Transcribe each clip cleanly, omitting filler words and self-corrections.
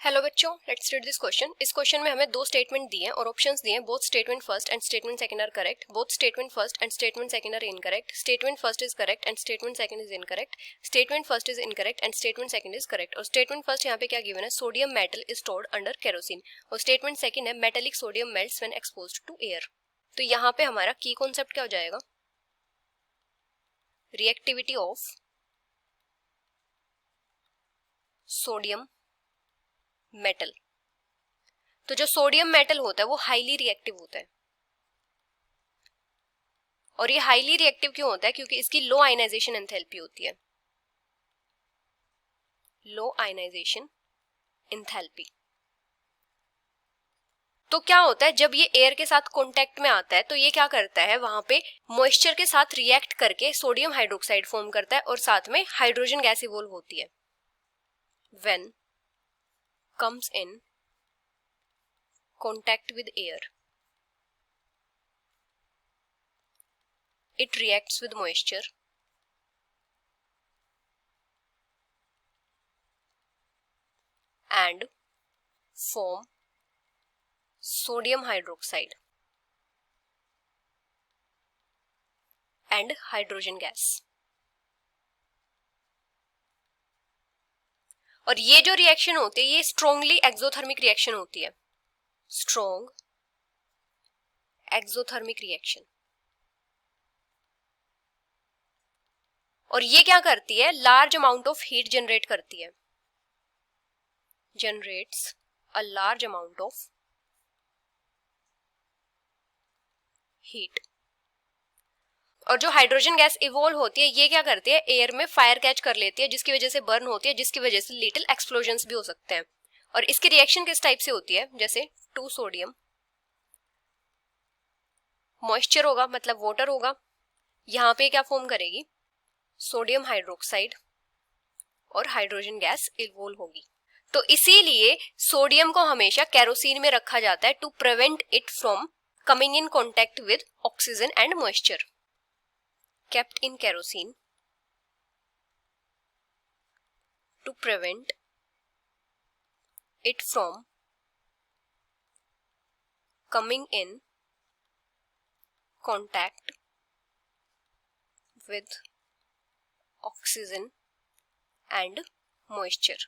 Hello बच्चों, let's read this question. इस question में हमें दो स्टेटमेंट दिए हैं और ऑप्शंस दिए हैं। Both statement first and statement second are correct. Both statement first and statement second are incorrect. Statement first is correct and statement second is incorrect. Statement first is incorrect and statement second is correct. और statement first यहाँ पे क्या given है, sodium metal is stored under kerosene. और statement second है metallic sodium melts when exposed to air. तो यहाँ पे हमारा की कॉन्सेप्ट क्या हो जाएगा, रिएक्टिविटी ऑफ सोडियम मेटल। तो जो सोडियम मेटल होता है वो हाईली रिएक्टिव होता है। और ये हाईली रिएक्टिव क्यों होता है, क्योंकि इसकी लो आयनाइजेशन एंथैल्पी होती है, लो आयनाइजेशन एंथैल्पी। तो क्या होता है, जब ये एयर के साथ कांटेक्ट में आता है तो ये क्या करता है, वहां पे मॉइस्चर के साथ रिएक्ट करके सोडियम हाइड्रोक्साइड फॉर्म करता है और साथ में हाइड्रोजन गैस इवॉल्व होती है। When comes in contact with air, it reacts with moisture and form sodium hydroxide and hydrogen gas। और ये जो रिएक्शन होती है ये स्ट्रॉन्गली एक्सोथर्मिक रिएक्शन होती है, स्ट्रॉन्ग एक्सोथर्मिक रिएक्शन। और ये क्या करती है, large amount of heat generate करती है, generates a large amount of heat. और जो हाइड्रोजन गैस इवॉल्व होती है ये क्या करती है, एयर में फायर कैच कर लेती है, जिसकी वजह से बर्न होती है, जिसकी वजह से लिटिल एक्सप्लोजन्स भी हो सकते हैं। और इसकी रिएक्शन किस टाइप से होती है, जैसे 2 सोडियम, मॉइस्चर होगा मतलब वाटर होगा, यहाँ पे क्या फॉर्म करेगी, सोडियम हाइड्रोक्साइड और हाइड्रोजन गैस इवॉल्व होगी। तो इसीलिए सोडियम को हमेशा केरोसिन में रखा जाता है to prevent it from coming in contact with oxygen and moisture. kept in kerosene to prevent it from coming in contact with oxygen and moisture।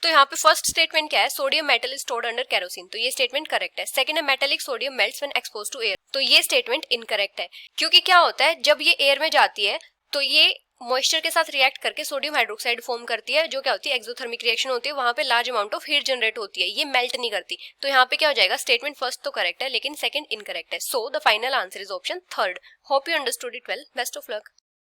तो यहाँ पे फर्स्ट स्टेटमेंट क्या है, sodium metal is stored under kerosene, तो ये statement correct है। Second है metallic sodium melts when exposed to air, तो ये स्टेटमेंट इनकरेक्ट है। क्योंकि क्या होता है, जब ये एयर में जाती है तो ये मॉइस्चर के साथ रिएक्ट करके सोडियम हाइड्रोक्साइड फॉर्म करती है, जो क्या होती है, एक्सोथर्मिक रिएक्शन होती है, वहां पे large amount of heat generate होती है, ये मेल्ट नहीं करती। तो यहाँ पे क्या हो जाएगा, स्टेटमेंट फर्स्ट तो करेक्ट है लेकिन सेकंड इनकरेक्ट है। So the final answer is option third. Hope you understood it well. Best of luck.